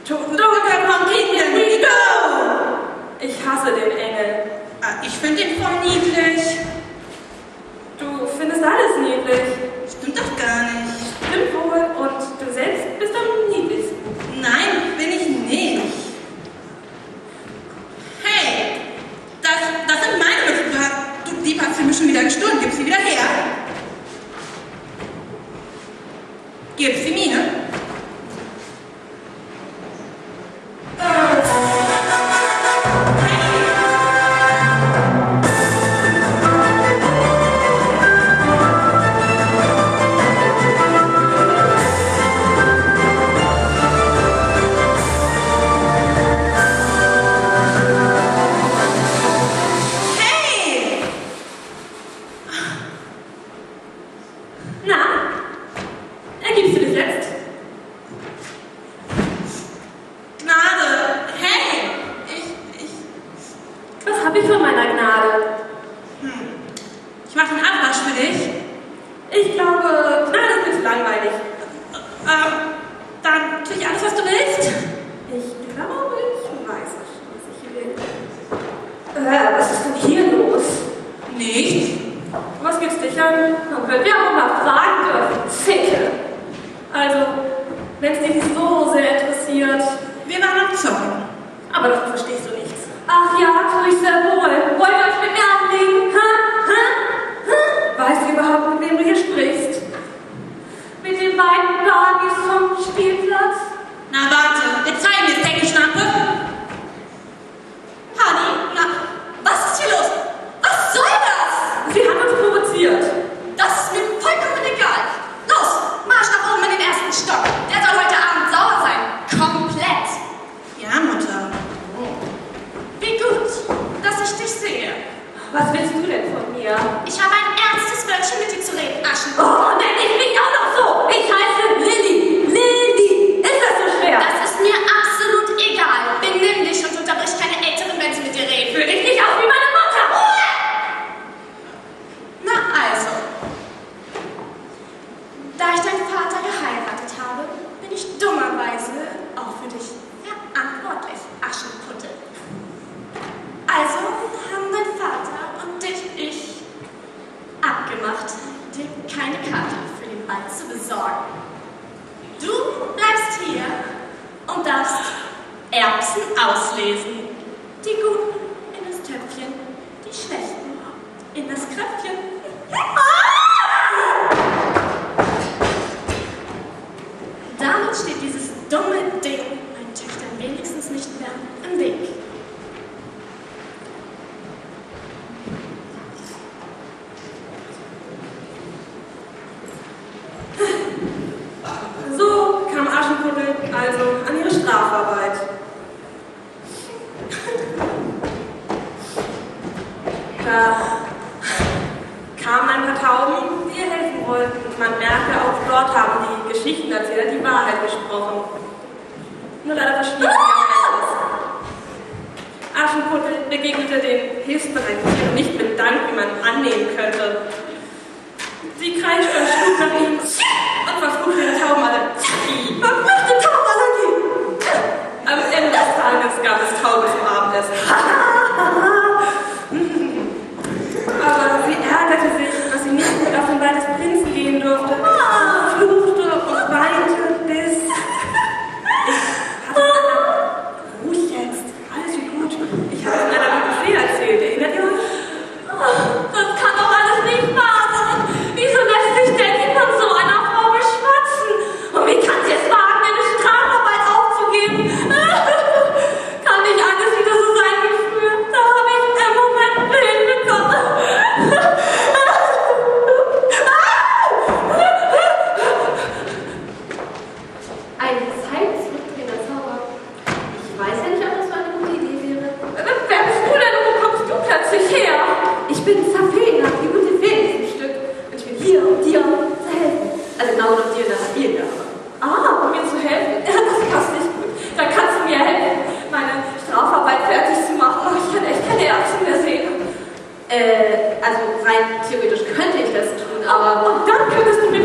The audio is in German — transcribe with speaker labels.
Speaker 1: Totenbrücke vom Kingdom, we go!
Speaker 2: Ich hasse den Engel.
Speaker 1: Ich finde ihn voll niedlich.
Speaker 2: Du findest alles niedlich.
Speaker 1: Stimmt doch gar nicht.
Speaker 2: Stimmt wohl. Und du selbst bist am niedlichsten.
Speaker 1: Nein, bin ich nicht. Hey, das sind meine Würfel. Du Dieb, hast du mir schon wieder gestohlen. Gib sie wieder her. Gib sie mir.
Speaker 2: Also rein theoretisch könnte ich das tun, aber... Und dann könntest du mir